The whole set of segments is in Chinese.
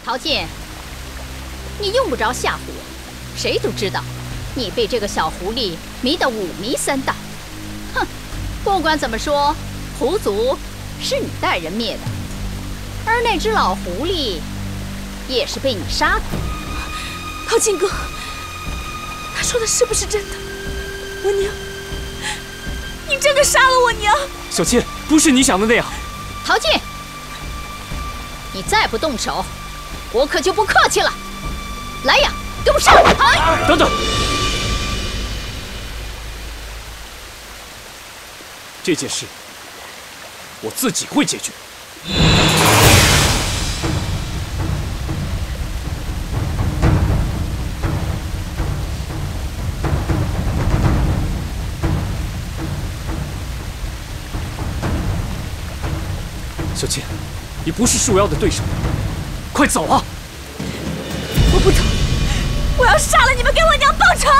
陶静，你用不着吓唬我，谁都知道你被这个小狐狸迷得五迷三道。哼，不管怎么说，狐族是你带人灭的，而那只老狐狸也是被你杀的。陶静哥，他说的是不是真的？我娘，你真的杀了我娘？小倩，不是你想的那样。陶静，你再不动手，我可就不客气了。来呀，给我上！等等，这件事我自己会解决。小倩，你不是树妖的对手，快走啊！我不走，我要杀了你们，给我娘报仇！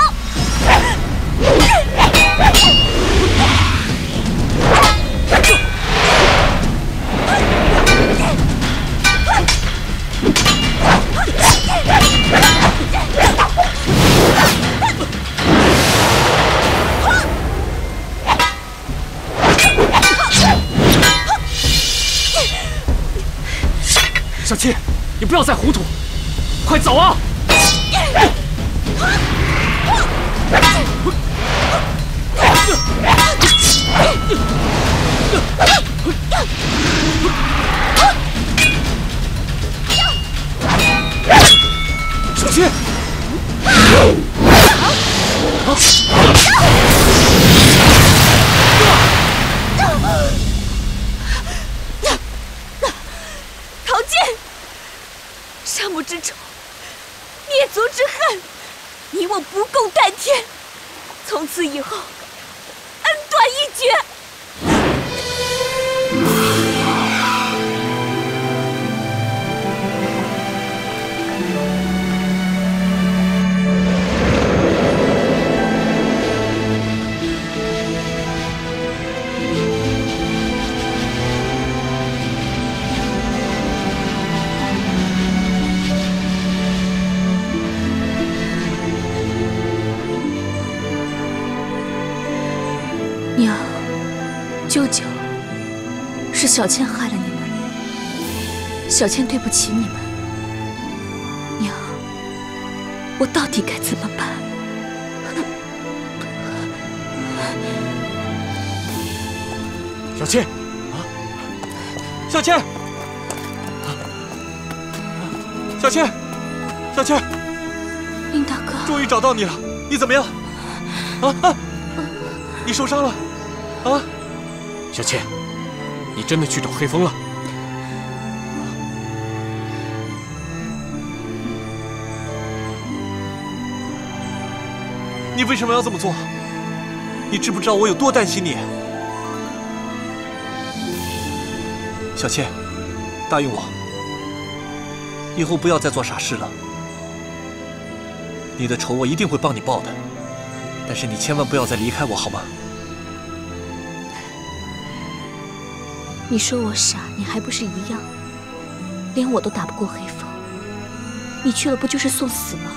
小倩，你不要再糊涂，快走啊！小倩，陶静，杀母之仇，灭族之恨，你我不共戴天，从此以后恩断义绝。娘，舅舅，是小倩害了你们，小倩对不起你们。娘，我到底该怎么办？小倩，小倩，小倩，小倩，林大哥，终于找到你了，你怎么样？你受伤了？啊？小倩，你真的去找黑风了？你为什么要这么做？你知不知道我有多担心你？小倩，答应我，以后不要再做傻事了。你的仇我一定会帮你报的，但是你千万不要再离开我，好吗？你说我傻，你还不是一样？连我都打不过黑风，你去了不就是送死吗？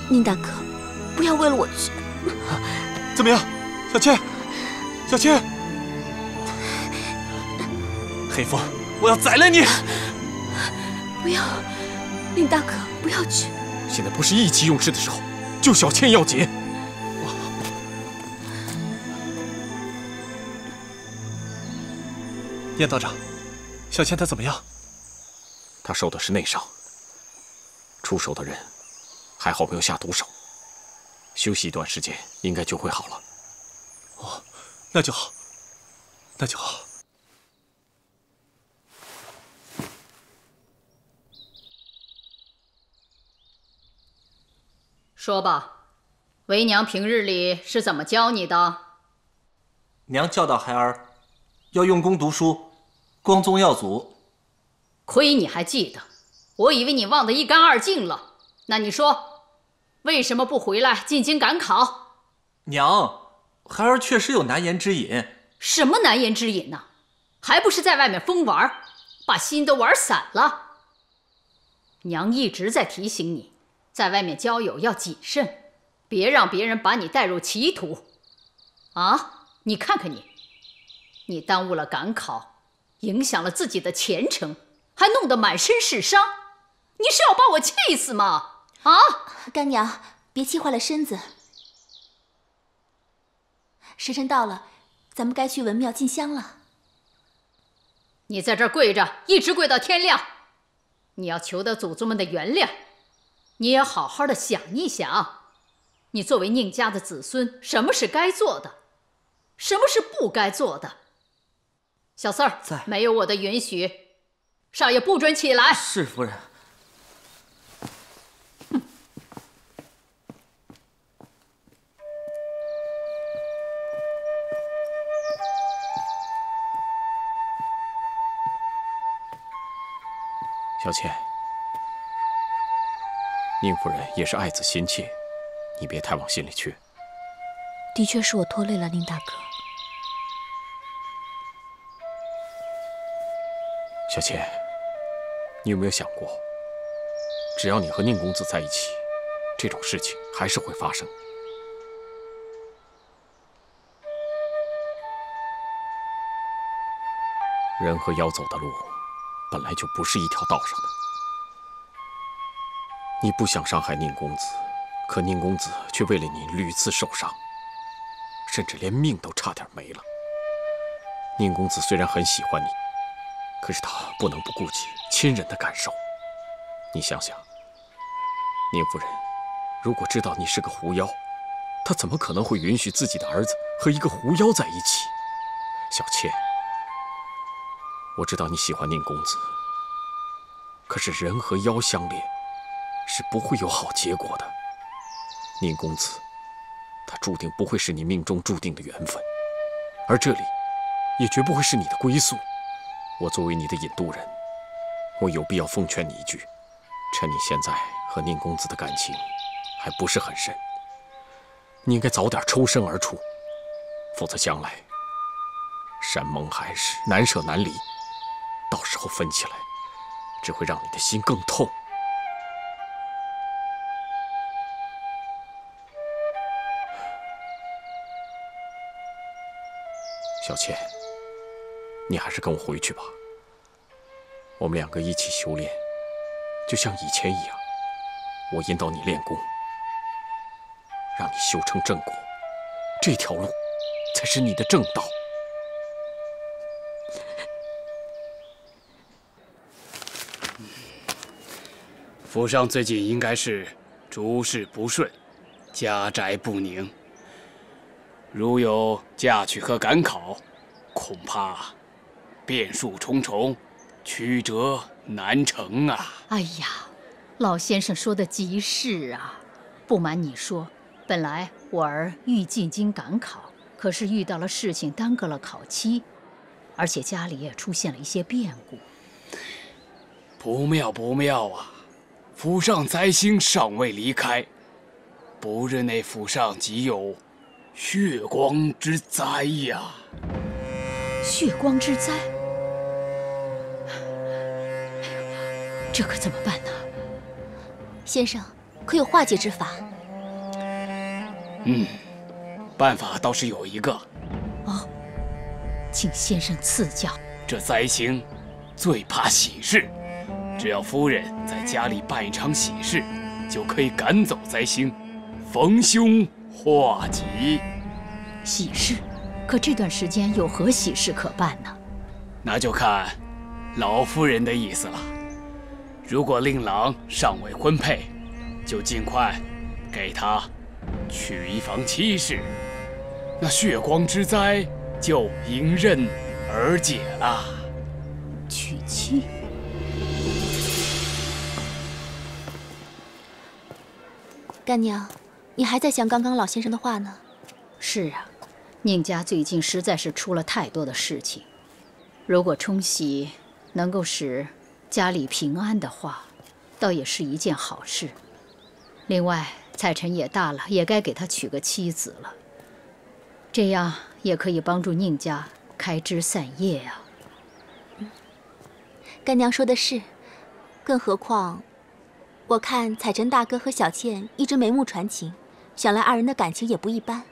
宁大哥，不要为了我去。怎么样，小倩？小倩，黑风，我要宰了你！不要，宁大哥，不要去。现在不是意气用事的时候，救小倩要紧。燕道长，小倩她怎么样？她受的是内伤，出手的人还好没有下毒手，休息一段时间应该就会好了。哦，那就好，那就好。说吧，为娘平日里是怎么教你的？娘教导孩儿要用功读书，光宗耀祖。亏你还记得，我以为你忘得一干二净了。那你说，为什么不回来进京赶考？娘，孩儿确实有难言之隐。什么难言之隐呢？还不是在外面疯玩，把心都玩散了。娘一直在提醒你，在外面交友要谨慎，别让别人把你带入歧途。啊，你看看你，你耽误了赶考，影响了自己的前程，还弄得满身是伤，你是要把我气死吗？啊！干娘，别气坏了身子。时辰到了，咱们该去文庙进香了。你在这儿跪着，一直跪到天亮。你要求得祖宗们的原谅，你也好好的想一想，你作为宁家的子孙，什么是该做的，什么是不该做的。小四儿，没有我的允许，少爷不准起来。是夫人。小倩，宁夫人也是爱子心切，你别太往心里去。的确是我拖累了宁大哥。小倩，你有没有想过，只要你和宁公子在一起，这种事情还是会发生。人和妖走的路本来就不是一条道上的。你不想伤害宁公子，可宁公子却为了你屡次受伤，甚至连命都差点没了。宁公子虽然很喜欢你，可是他不能不顾及亲人的感受。你想想，宁夫人如果知道你是个狐妖，她怎么可能会允许自己的儿子和一个狐妖在一起？小倩，我知道你喜欢宁公子，可是人和妖相恋是不会有好结果的。宁公子，他注定不会是你命中注定的缘分，而这里也绝不会是你的归宿。我作为你的引渡人，我有必要奉劝你一句：趁你现在和宁公子的感情还不是很深，你应该早点抽身而出，否则将来山盟海誓，难舍难离，到时候分起来，只会让你的心更痛。小倩，你还是跟我回去吧。我们两个一起修炼，就像以前一样，我引导你练功，让你修成正果，这条路才是你的正道。府上最近应该是诸事不顺，家宅不宁。如有嫁娶和赶考，恐怕变数重重，曲折难成啊！哎呀，老先生说的极是啊。不瞒你说，本来我儿欲进京赶考，可是遇到了事情耽搁了考期，而且家里也出现了一些变故。不妙不妙啊！府上灾星尚未离开，不日内府上即有血光之灾呀！血光之灾，这可怎么办呢？先生，可有化解之法？办法倒是有一个。哦，请先生赐教。这灾星最怕喜事，只要夫人在家里办一场喜事，就可以赶走灾星，逢凶化吉。喜事？可这段时间有何喜事可办呢？那就看老夫人的意思了。如果令郎尚未婚配，就尽快给他娶一房妻室，那血光之灾就迎刃而解了。娶妻？干娘，你还在想刚刚老先生的话呢？是啊，宁家最近实在是出了太多的事情。如果冲喜能够使家里平安的话，倒也是一件好事。另外，彩晨也大了，也该给他娶个妻子了。这样也可以帮助宁家开枝散叶啊。干娘说的是，更何况，我看彩晨大哥和小倩一直眉目传情，想来二人的感情也不一般。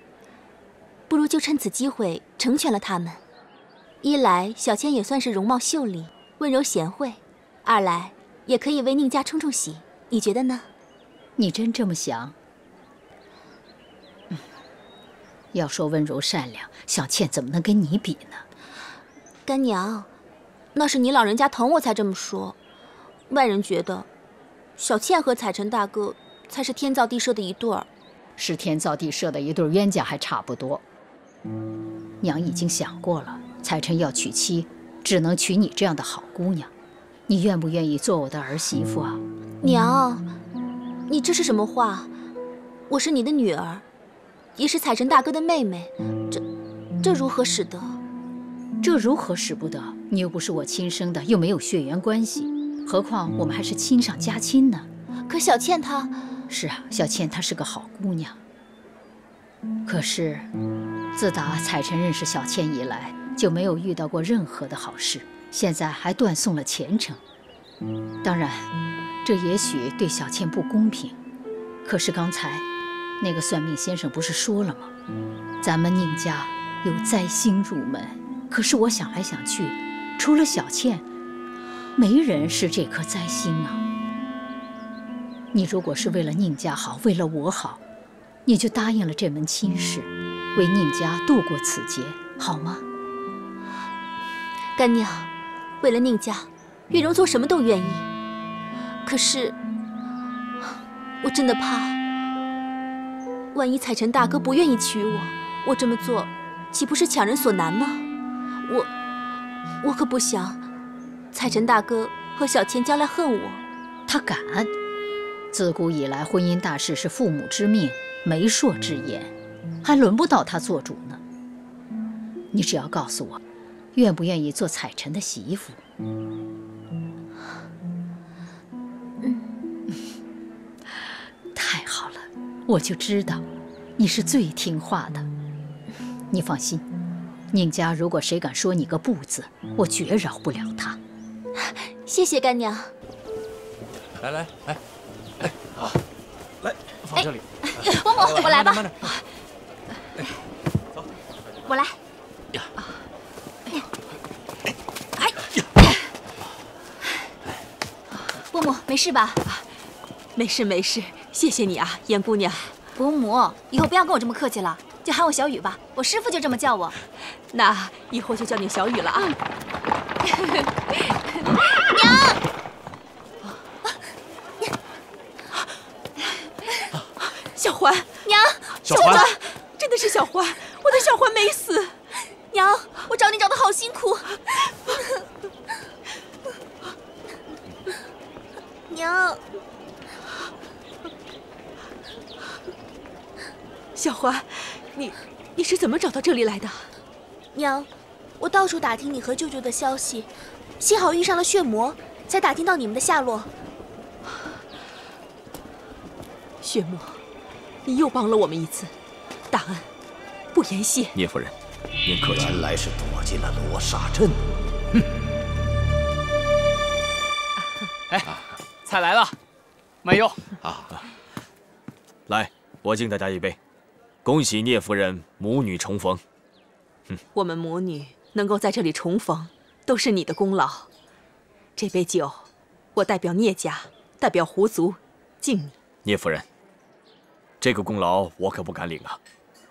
不如就趁此机会成全了他们。一来，小倩也算是容貌秀丽、温柔贤惠；二来，也可以为宁家冲冲喜。你觉得呢？你真这么想？要说温柔善良，小倩怎么能跟你比呢？干娘，那是你老人家疼我才这么说。外人觉得，小倩和彩晨大哥才是天造地设的一对儿。是天造地设的一对冤家还差不多。娘已经想过了，彩晨要娶妻，只能娶你这样的好姑娘。你愿不愿意做我的儿媳妇啊？娘，你这是什么话？我是你的女儿，也是彩晨大哥的妹妹，这如何使得？这如何使不得？你又不是我亲生的，又没有血缘关系，何况我们还是亲上加亲呢。可小倩她……是啊，小倩她是个好姑娘。可是，自打彩晨认识小倩以来，就没有遇到过任何的好事，现在还断送了前程。当然，这也许对小倩不公平。可是刚才那个算命先生不是说了吗？咱们宁家有灾星入门。可是我想来想去，除了小倩，没人是这颗灾星啊。你如果是为了宁家好，为了我好，你就答应了这门亲事，为宁家度过此劫，好吗？干娘，为了宁家，月容做什么都愿意。可是，我真的怕，万一彩晨大哥不愿意娶我，我这么做，岂不是强人所难吗？我可不想彩晨大哥和小倩将来恨我。他敢！自古以来，婚姻大事是父母之命，媒妁之言，还轮不到他做主呢。你只要告诉我，愿不愿意做彩晨的媳妇？太好了，我就知道你是最听话的。你放心，宁家如果谁敢说你个不字，我绝饶不了他。谢谢干娘。来，好，来放这里。伯母，我来吧。慢点。走，我来。呀，伯母，没事吧？没事，谢谢你啊，严姑娘。伯母，以后不要跟我这么客气了，就喊我小雨吧，我师父就这么叫我。那以后就叫你小雨了啊。娘！小环，娘，小环，真的是小环，我的小环没死。娘，我找你找得好辛苦。娘，小环，你是怎么找到这里来的？娘，我到处打听你和舅舅的消息，幸好遇上了血魔，才打听到你们的下落。血魔，你又帮了我们一次，大恩不言谢。聂夫人，您客气。原来是躲进了罗刹阵。哎，菜来了，慢用啊！来，我敬大家一杯，恭喜聂夫人母女重逢。我们母女能够在这里重逢，都是你的功劳。这杯酒，我代表聂家，代表胡族，敬你。聂夫人，这个功劳我可不敢领啊！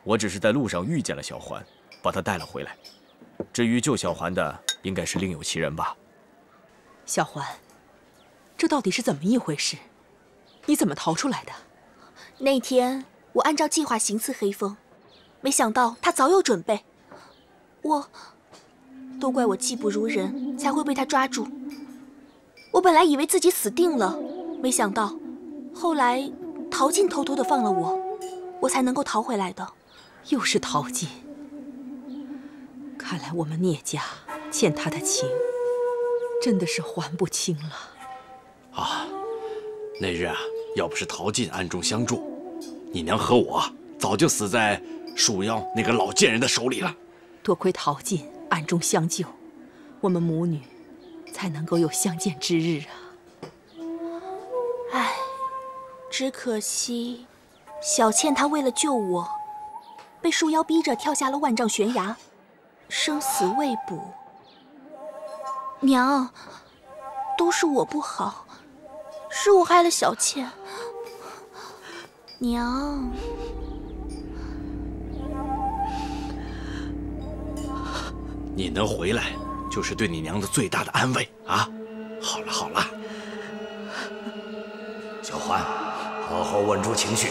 我只是在路上遇见了小环，把她带了回来。至于救小环的，应该是另有其人吧。小环，这到底是怎么一回事？你怎么逃出来的？那天我按照计划行刺黑风，没想到他早有准备。都怪我技不如人，才会被他抓住。我本来以为自己死定了，没想到后来陶晋偷偷的放了我才能够逃回来的。又是陶晋，看来我们聂家欠他的情，真的是还不清了。啊，那日啊，要不是陶晋暗中相助，你娘和我早就死在树妖那个老贱人的手里了。多亏陶晋暗中相救，我们母女才能够有相见之日啊！唉，只可惜，小倩她为了救我，被树妖逼着跳下了万丈悬崖，生死未卜。娘，都是我不好，是我害了小倩。娘，你能回来，就是对你娘的最大的安慰啊！好了好了，小环，好好稳住情绪，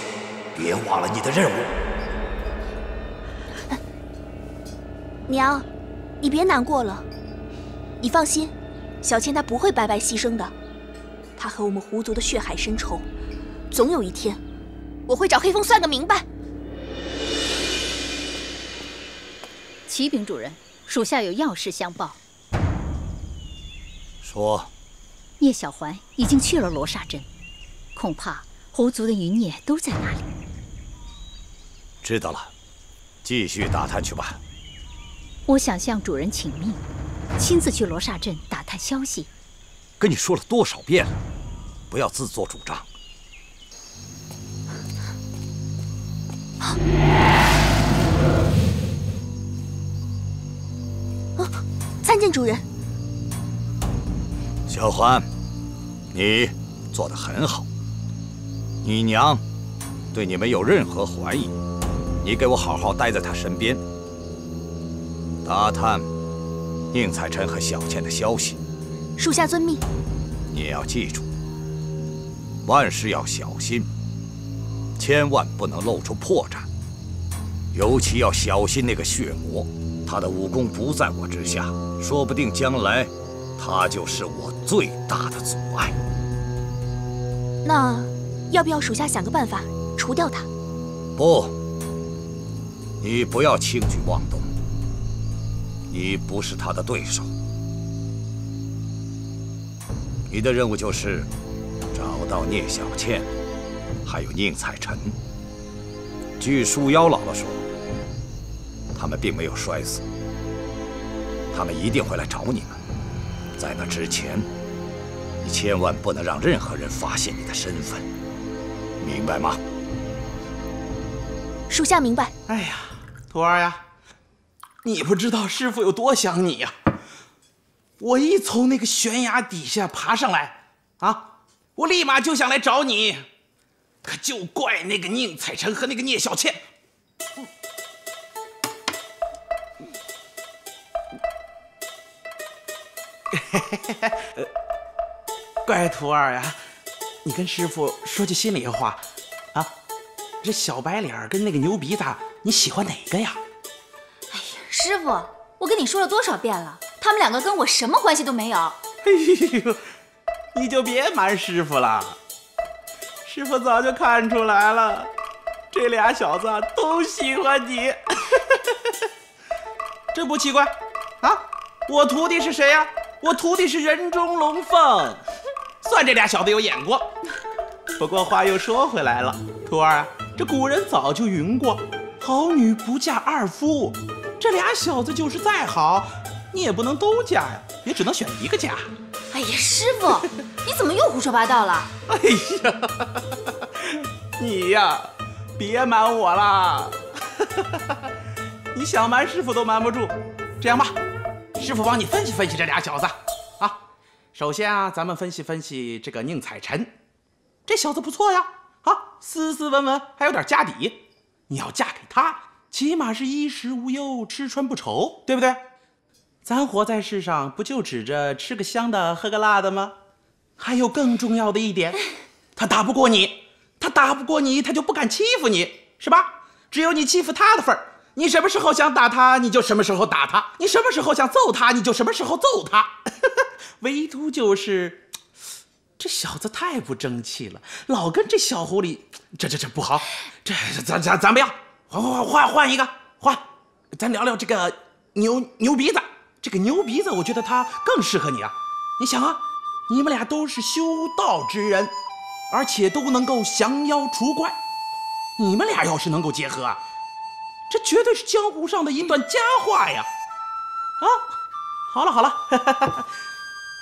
别忘了你的任务。娘，你别难过了，你放心，小倩她不会白白牺牲的。她和我们狐族的血海深仇，总有一天，我会找黑风算个明白。启禀主人，属下有要事相报。说，聂小环已经去了罗刹镇，恐怕狐族的余孽都在那里。知道了，继续打探去吧。我想向主人请命，亲自去罗刹镇打探消息。跟你说了多少遍了，不要自作主张。参见主人。小环，你做得很好。你娘对你没有任何怀疑，你给我好好待在她身边，打探宁采臣和小倩的消息。属下遵命。你也要记住，万事要小心，千万不能露出破绽。尤其要小心那个血魔，他的武功不在我之下，说不定将来他就是我最大的阻碍。那要不要属下想个办法除掉他？不，你不要轻举妄动，你不是他的对手。你的任务就是找到聂小倩，还有宁采臣。据树妖姥姥说，他们并没有摔死，他们一定会来找你们。在那之前，你千万不能让任何人发现你的身份，明白吗？属下明白。哎呀，徒儿呀，你不知道师傅有多想你呀！我一从那个悬崖底下爬上来，啊，我立马就想来找你，可就怪那个宁采臣和那个聂小倩。乖徒儿呀，你跟师傅说句心里话啊，这小白脸跟那个牛鼻子，你喜欢哪个呀？哎呀，师傅，我跟你说了多少遍了，他们两个跟我什么关系都没有。哎呦，你就别瞒师傅了，师傅早就看出来了，这俩小子都喜欢你。这不奇怪啊，我徒弟是谁呀？我徒弟是人中龙凤，算这俩小子有眼光。不过话又说回来了，徒儿啊，这古人早就云过，好女不嫁二夫。这俩小子就是再好，你也不能都嫁呀，也只能选一个嫁。哎呀，师傅，你怎么又胡说八道了？哎呀，你呀，别瞒我啦！你想瞒师傅都瞒不住。这样吧，师傅帮你分析分析这俩小子啊。首先啊，咱们分析分析这个宁采臣，这小子不错呀，啊，斯斯文文，还有点家底。你要嫁给他，起码是衣食无忧，吃穿不愁，对不对？咱活在世上，不就指着吃个香的，喝个辣的吗？还有更重要的一点，他打不过你，他就不敢欺负你，是吧？只有你欺负他的份儿。你什么时候想打他，你就什么时候打他；你什么时候想揍他，你就什么时候揍他。唯独就是这小子太不争气了，老跟这小狐狸，这不好。这咱不要，换一个，咱聊聊这个牛鼻子。这个牛鼻子，我觉得他更适合你啊。你想啊，你们俩都是修道之人，而且都能够降妖除怪，你们俩要是能够结合啊，这绝对是江湖上的一段佳话呀！啊，好了，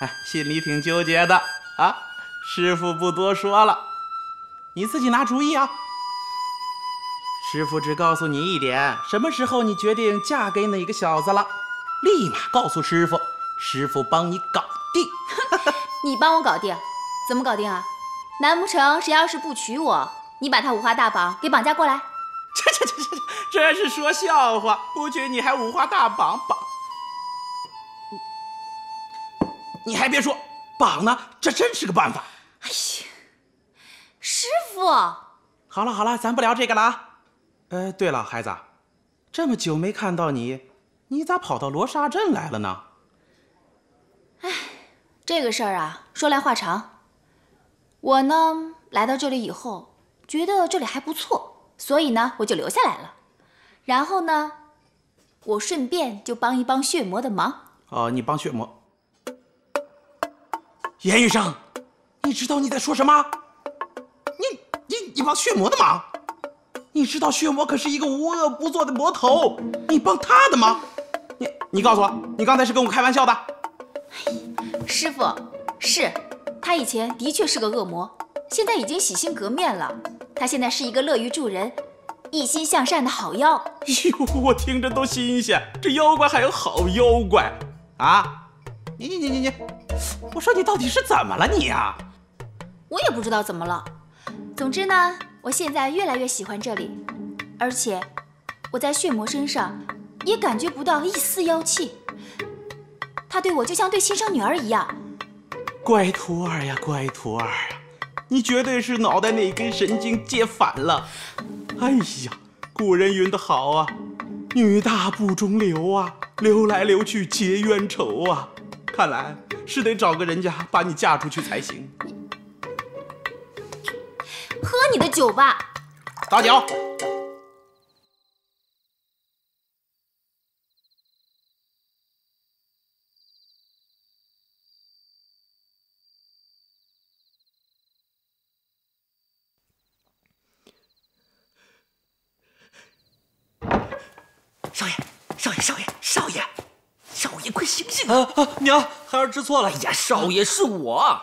哎，心里挺纠结的啊。师傅不多说了，你自己拿主意啊。师傅只告诉你一点，什么时候你决定嫁给哪个小子了，立马告诉师傅，师傅帮你搞定。你帮我搞定？怎么搞定啊？难不成谁要是不娶我，你把他五花大绑给绑架过来？这是说笑话，不娶你还五花大绑绑？你还别说，绑呢，这真是个办法。哎呀，师傅！好了，咱不聊这个了啊。对了，孩子，这么久没看到你，你咋跑到罗刹镇来了呢？哎，这个事儿啊，说来话长。我呢，来到这里以后，觉得这里还不错，所以呢，我就留下来了。然后呢，我顺便就帮一帮血魔的忙。哦，你帮血魔？严医生，你知道你在说什么？你帮血魔的忙？你知道血魔可是一个无恶不作的魔头，你帮他的忙？你告诉我，你刚才是跟我开玩笑的？师傅，是他以前的确是个恶魔，现在已经洗心革面了。他现在是一个乐于助人、一心向善的好妖。哟，我听着都新鲜，这妖怪还有好妖怪啊！你，我说你到底是怎么了你呀？我也不知道怎么了。总之呢，我现在越来越喜欢这里，而且我在血魔身上也感觉不到一丝妖气。他对我就像对亲生女儿一样。乖徒儿呀，乖徒儿啊，你绝对是脑袋那根神经接反了。哎呀，古人云得好啊，女大不中留啊，留来留去结冤仇啊。看来是得找个人家把你嫁出去才行。喝你的酒吧。倒酒。少爷，快醒醒！娘，孩儿知错了。哎呀，少爷是我。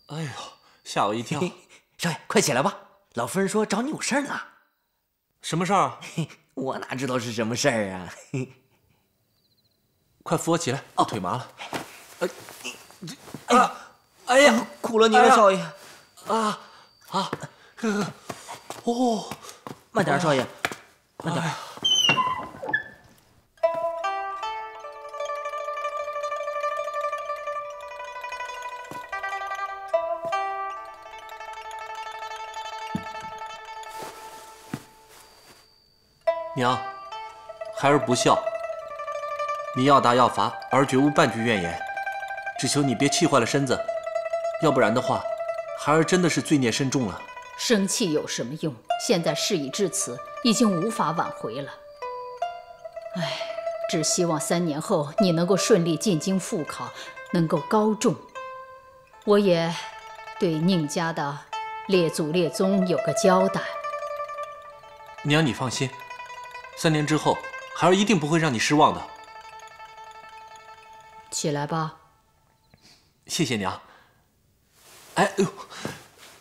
哎呦，吓我一跳！少爷，快起来吧，老夫人说找你有事儿呢。什么事儿啊？我哪知道是什么事儿啊？快扶我起来，我腿麻了。哎呀，苦了你了，少爷。哦，慢点，少爷，慢点。娘，孩儿不孝，你要打要罚，儿绝无半句怨言。只求你别气坏了身子，要不然的话，孩儿真的是罪孽深重了。生气有什么用？现在事已至此，已经无法挽回了。唉，只希望3年后你能够顺利进京复考，能够高中。我也对宁家的列祖列宗有个交代。娘，你放心，3年之后，孩儿一定不会让你失望的。起来吧。谢谢娘。哎呦，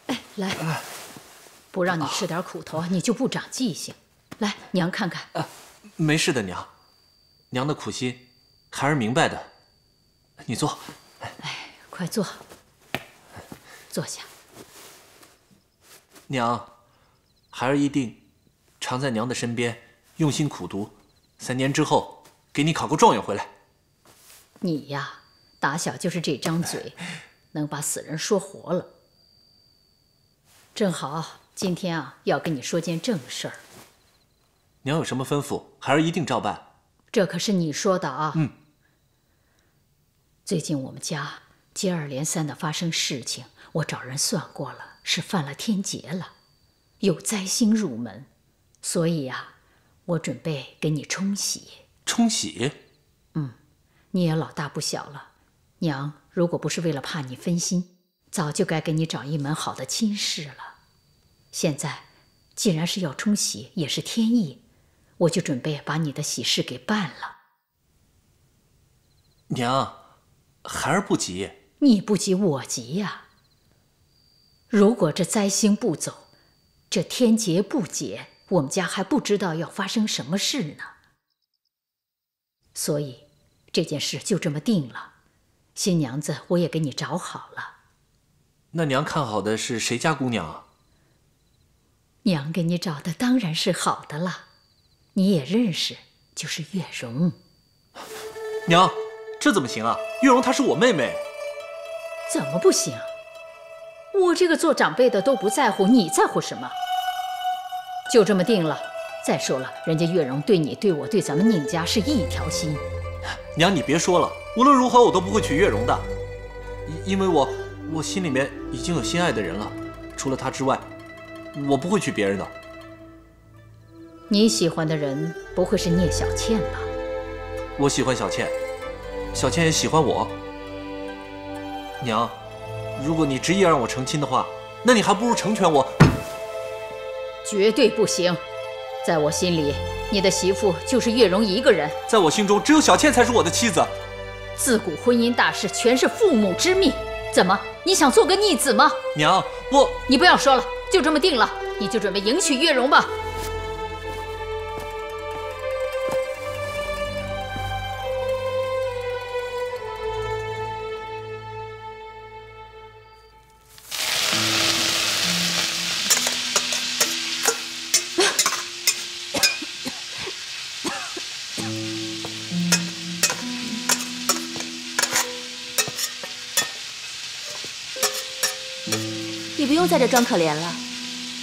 哎，来，不让你吃点苦头，你就不长记性。来，娘看看。没事的，娘。娘的苦心，孩儿明白的。你坐。哎，快坐。坐下。娘，孩儿一定常在娘的身边，用心苦读。3年之后，给你考个状元回来。你呀，打小就是这张嘴，能把死人说活了。正好今天啊，要跟你说件正事儿。娘有什么吩咐，孩儿一定照办。这可是你说的啊。嗯。最近我们家接二连三的发生事情，我找人算过了，是犯了天劫了，有灾星入门，所以呀，我准备给你冲喜。冲喜？你也老大不小了，娘如果不是为了怕你分心，早就该给你找一门好的亲事了。现在既然是要冲喜，也是天意，我就准备把你的喜事给办了。娘，孩儿不急。你不急我急呀。如果这灾星不走，这天劫不解，我们家还不知道要发生什么事呢。所以这件事就这么定了，新娘子我也给你找好了。那娘看好的是谁家姑娘啊？娘给你找的当然是好的了，你也认识，就是月容。娘，这怎么行啊？月容她是我妹妹。怎么不行？我这个做长辈的都不在乎，你在乎什么？就这么定了。再说了，人家月容对你、对我、对咱们宁家是一条心。娘，你别说了，无论如何我都不会娶月容的，因为我心里面已经有心爱的人了，除了她之外，我不会娶别人的。你喜欢的人不会是聂小倩吧？我喜欢小倩，小倩也喜欢我。娘，如果你执意要让我成亲的话，那你还不如成全我。绝对不行，在我心里，你的媳妇就是月容一个人。在我心中，只有小倩才是我的妻子。自古婚姻大事全是父母之命，怎么你想做个逆子吗？娘，你不要说了，就这么定了，你就准备迎娶月容吧。你不用在这装可怜了，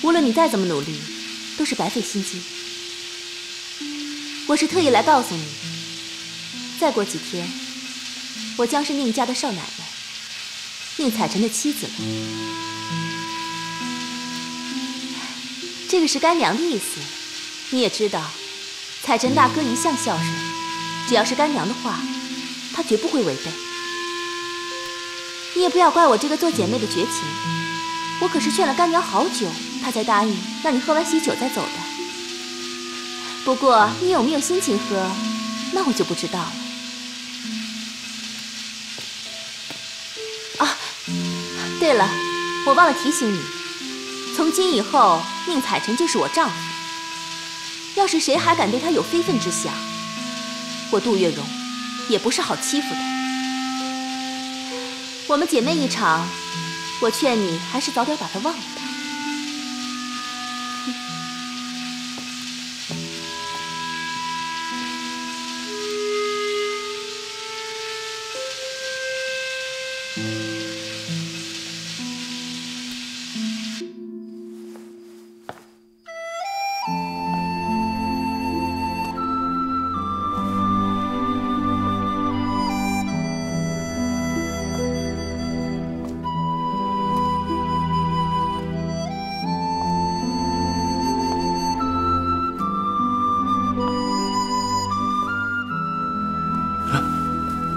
无论你再怎么努力，都是白费心机。我是特意来告诉你，再过几天，我将是宁家的少奶奶，宁采臣的妻子了。这个是干娘的意思，你也知道，采臣大哥一向孝顺，只要是干娘的话，他绝不会违背。你也不要怪我这个做姐妹的绝情。我可是劝了干娘好久，她才答应让你喝完喜酒再走的。不过你有没有心情喝，那我就不知道了。啊，对了，我忘了提醒你，从今以后，宁采臣就是我丈夫。要是谁还敢对他有非分之想，我杜月容也不是好欺负的。我们姐妹一场。我劝你还是早点把他忘了吧。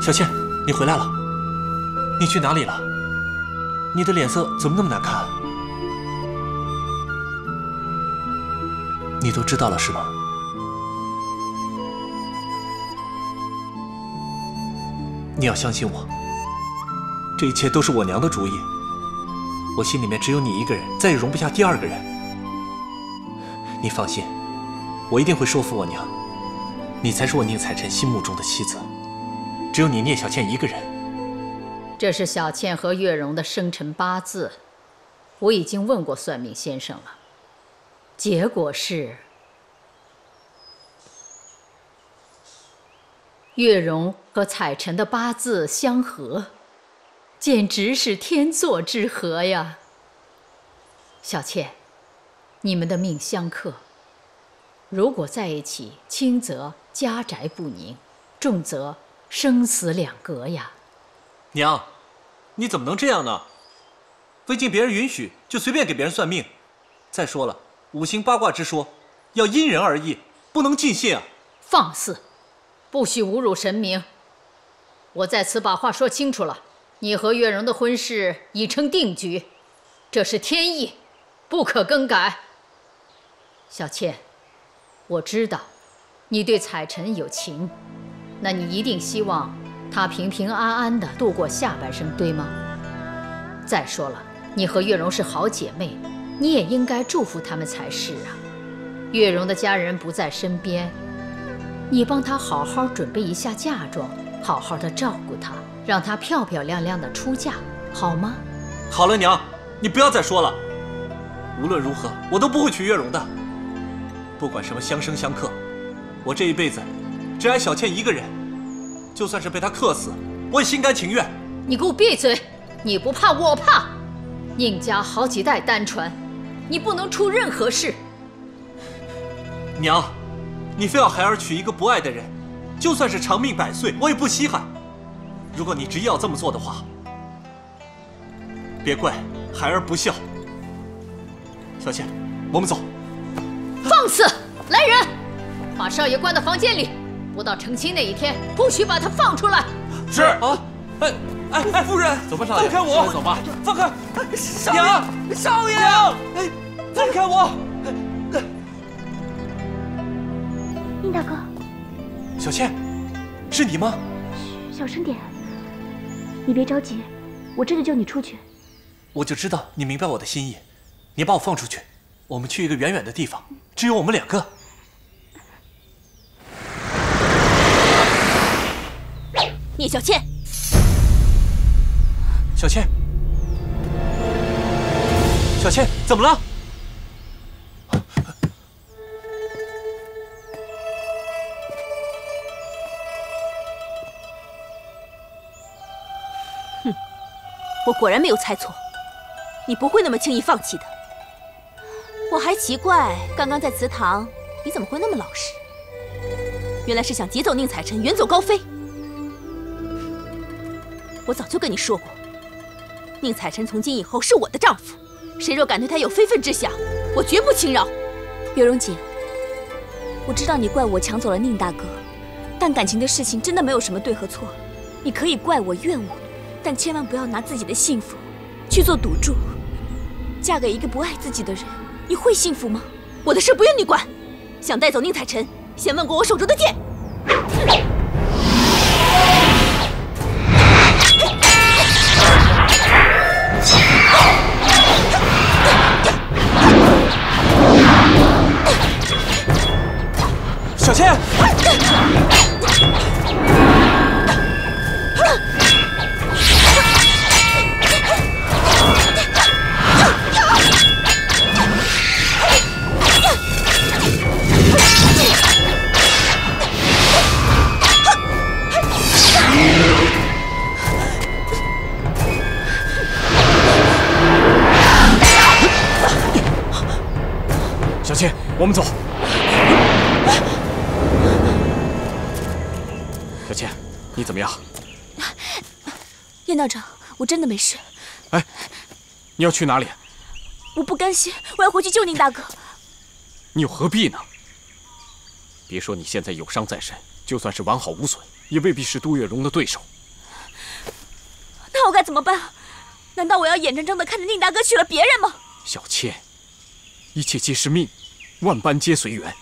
小倩，你回来了，你去哪里了？你的脸色怎么那么难看？你都知道了是吗？你要相信我，这一切都是我娘的主意。我心里面只有你一个人，再也容不下第二个人。你放心，我一定会说服我娘，你才是我宁采臣心目中的妻子。只有你聂小倩一个人。这是小倩和月容的生辰八字，我已经问过算命先生了，结果是月容和采臣的八字相合，简直是天作之合呀。小倩，你们的命相克，如果在一起，轻则家宅不宁，重则生死两隔呀！娘，你怎么能这样呢？未经别人允许就随便给别人算命。再说了，五行八卦之说要因人而异，不能尽信啊！放肆！不许侮辱神明！我在此把话说清楚了，你和月容的婚事已成定局，这是天意，不可更改。小倩，我知道你对采臣有情。那你一定希望她平平安安的度过下半生，对吗？再说了，你和月容是好姐妹，你也应该祝福她们才是啊。月容的家人不在身边，你帮她好好准备一下嫁妆，好好的照顾她，让她漂漂亮亮的出嫁，好吗？好了，娘，你不要再说了。无论如何，我都不会娶月容的。不管什么相生相克，我这一辈子只爱小倩一个人，就算是被她克死，我也心甘情愿。你给我闭嘴！你不怕，我怕。宁家好几代单传，你不能出任何事。娘，你非要孩儿娶一个不爱的人，就算是长命百岁，我也不稀罕。如果你执意要这么做的话，别怪孩儿不孝。小倩，我们走。放肆！来人，把少爷关到房间里，不到成亲那一天，不许把他放出来。是啊。哎，夫人，走吧，少爷，放开我！走吧，放开！娘，少爷，哎，放开我！宁大哥，小倩，是你吗？小声点，你别着急，我这就救你出去。我就知道你明白我的心意，你把我放出去，我们去一个远远的地方，只有我们两个。聂小倩，小倩，小倩，怎么了？哼，我果然没有猜错，你不会那么轻易放弃的。我还奇怪，刚刚在祠堂你怎么会那么老实？原来是想劫走宁采臣，远走高飞。我早就跟你说过，宁采臣从今以后是我的丈夫，谁若敢对他有非分之想，我绝不轻饶。月容姐，我知道你怪我抢走了宁大哥，但感情的事情真的没有什么对和错。你可以怪我怨我，但千万不要拿自己的幸福去做赌注。嫁给一个不爱自己的人，你会幸福吗？我的事不用你管。想带走宁采臣，先问过我手中的剑。小倩，小倩，我们走。小倩，你怎么样？燕道长，我真的没事。哎，你要去哪里？我不甘心，我要回去救宁大哥。你又何必呢？别说你现在有伤在身，就算是完好无损，也未必是杜月笙的对手。那我该怎么办？难道我要眼睁睁地看着宁大哥娶了别人吗？小倩，一切皆是命，万般皆随缘。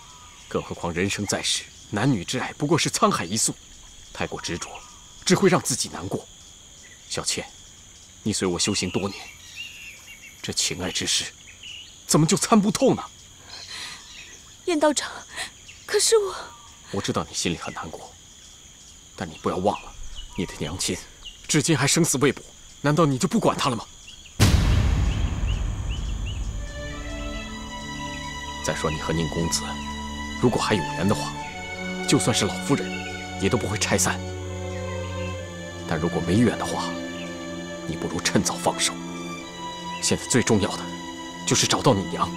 更何况人生在世，男女之爱不过是沧海一粟，太过执着，只会让自己难过。小倩，你随我修行多年，这情爱之事，怎么就参不透呢？燕道长，可是我知道你心里很难过，但你不要忘了，你的娘亲至今还生死未卜，难道你就不管她了吗？再说你和宁公子，如果还有缘的话，就算是老夫人，也都不会拆散。但如果没缘的话，你不如趁早放手。现在最重要的，就是找到你娘。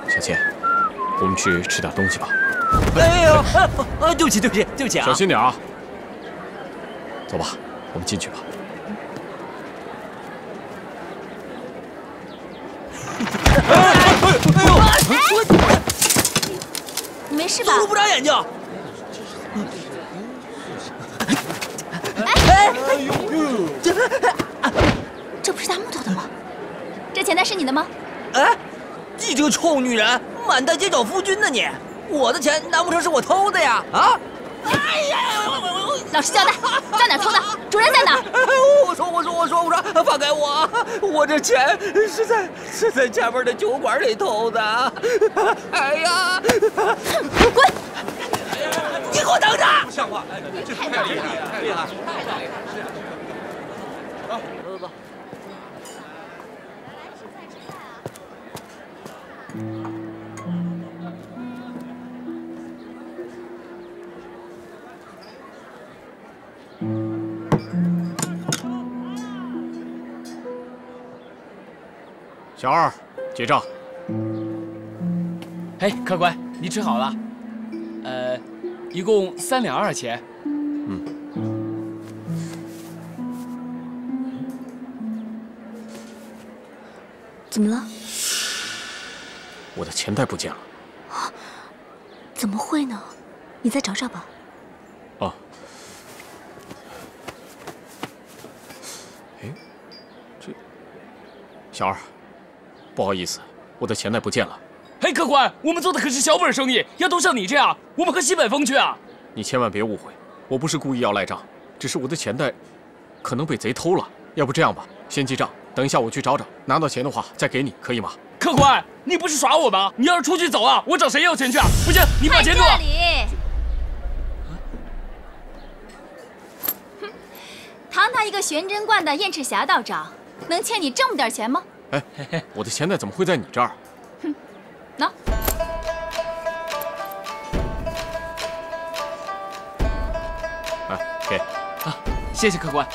小倩，我们去吃点东西吧。哎呦，对不起啊！小心点啊！走吧，我们进去吧。哎呦！你没事吧？露不长眼睛。这不是大木头的吗？这钱袋是你的吗？哎，你这个臭女人，满大街找夫君呢你！我的钱难不成是我偷的呀？啊！哎呀！老实交代，在哪偷的？主人在哪？我说，放开我！我这钱是在前面的酒馆里偷的。哎呀！滚！你给我等着！不像话！这太厉害了，太厉害！走。小二，结账。嘿，客官，你吃好了。一共3两2钱。怎么了？我的钱袋不见了。怎么会呢？你再找找吧。哦。哎，这小二，不好意思，我的钱袋不见了。嘿，客官，我们做的可是小本生意，要都像你这样，我们可西北风去啊！你千万别误会，我不是故意要赖账，只是我的钱袋可能被贼偷了。要不这样吧，先记账，等一下我去找找，拿到钱的话再给你，可以吗？客官，你不是耍我吗？你要是出去走啊，我找谁要钱去啊？不行，你把钱给我。这里。哼，堂堂一个玄真观的燕赤霞道长，能欠你这么点钱吗？哎，我的钱袋怎么会在你这儿？哼，喏。哎，给。啊，谢谢客官。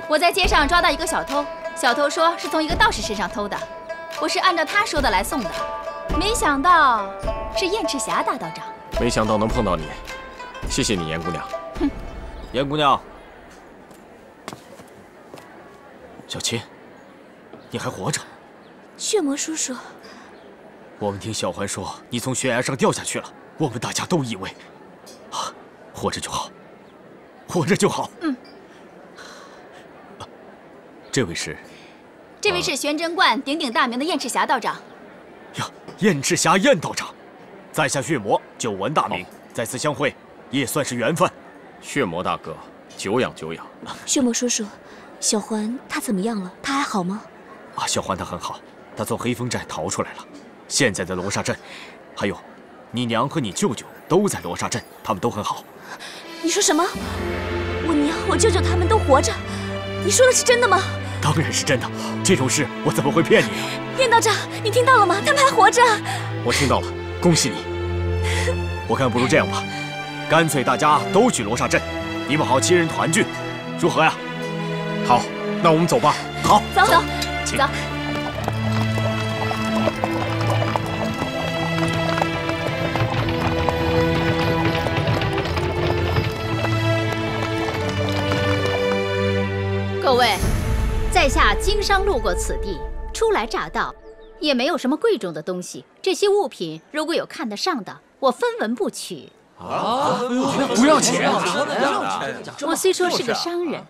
我在街上抓到一个小偷，小偷说是从一个道士身上偷的，我是按照他说的来送的，没想到是燕赤霞大道长。没想到能碰到你，谢谢你，严姑娘。哼，严姑娘，小琴，你还活着？血魔叔叔，我们听小环说你从悬崖上掉下去了，我们大家都以为，啊，活着就好，活着就好。嗯。这位是？这位是玄真观鼎鼎大名的燕赤霞道长。呀，燕赤霞燕道长，在下血魔，久闻大名，再次相会，也算是缘分。血魔大哥，久仰久仰。血魔叔叔，小环她怎么样了？她还好吗？啊，小环她很好，她从黑风寨逃出来了，现在在罗刹镇。还有，你娘和你舅舅都在罗刹镇，他们都很好。你说什么？我娘、我舅舅他们都活着？你说的是真的吗？当然是真的，这种事我怎么会骗你呢？燕道长，你听到了吗？他们还活着。我听到了，恭喜你。我看不如这样吧，干脆大家都去罗刹镇，你们好亲人团聚，如何呀？好，那我们走吧。好，走走请走。各位，在下经商路过此地，初来乍到，也没有什么贵重的东西。这些物品如果有看得上的，我分文不取。啊，不要钱！我虽说是个商人，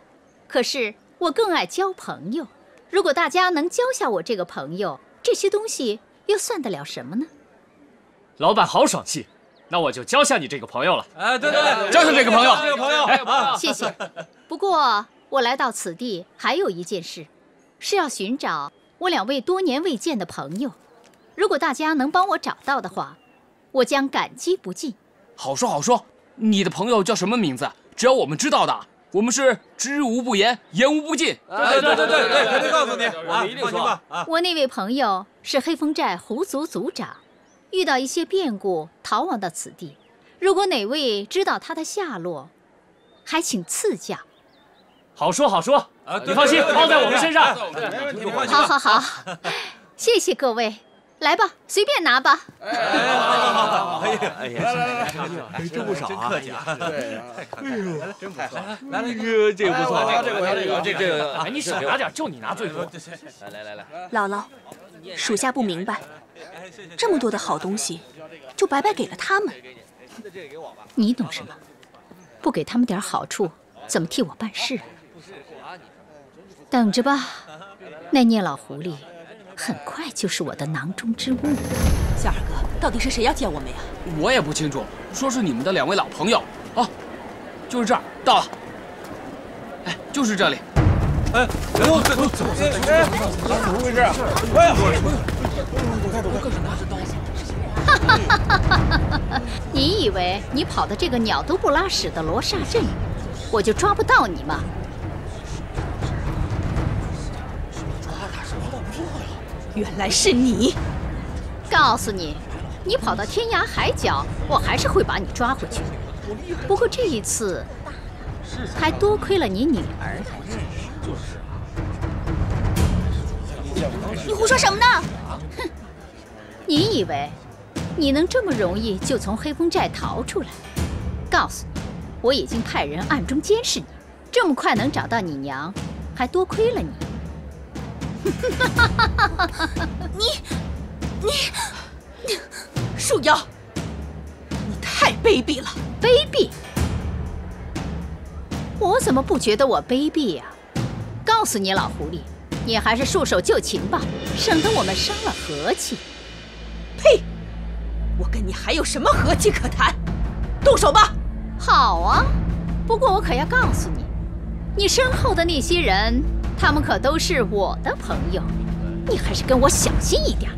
可是我更爱交朋友。如果大家能交下我这个朋友，这些东西又算得了什么呢？老板好爽气，那我就交下你这个朋友了。哎，对，交下这个朋友，这个朋友，哎，谢谢。不过我来到此地还有一件事，是要寻找我2位多年未见的朋友。如果大家能帮我找到的话，我将感激不尽。好说好说，你的朋友叫什么名字？只要我们知道的，我们是知无不言，言无不尽。对，肯定告诉你，我们一定说。我那位朋友是黑风寨狐族族长，遇到一些变故逃亡到此地。如果哪位知道他的下落，还请赐教。好说好说，你放心，包在我们身上。好，谢谢各位，来吧，随便拿吧。哎呀，真不少啊！客气啊，对呀，太慷慨了，真不错。来，这个不错啊，这个，哎，你少拿点，就你拿最多。来，姥姥，属下不明白，这么多的好东西，就白白给了他们。你懂什么？不给他们点好处，怎么替我办事？等着吧。那孽老狐狸很快就是我的囊中之物。小二哥，到底是谁要见我们呀？我也不清楚，说是你们的2位老朋友啊，就是这儿，到了。哎，就是这里。哎，怎么回事？哎呀！你以为你跑的这个鸟都不拉屎的罗刹阵，我就抓不到你吗？原来是你！告诉你，你跑到天涯海角，我还是会把你抓回去。不过这一次，还多亏了你女儿。你胡说什么呢？哼！你以为你能这么容易就从黑风寨逃出来？告诉你，我已经派人暗中监视你，这么快能找到你娘，还多亏了你。你，树妖，你太卑鄙了！卑鄙？我怎么不觉得我卑鄙呀？告诉你，老狐狸，你还是束手就擒吧，省得我们伤了和气。呸！我跟你还有什么和气可谈？动手吧！好啊，不过我可要告诉你，你身后的那些人，他们可都是我的朋友，你还是跟我小心一点。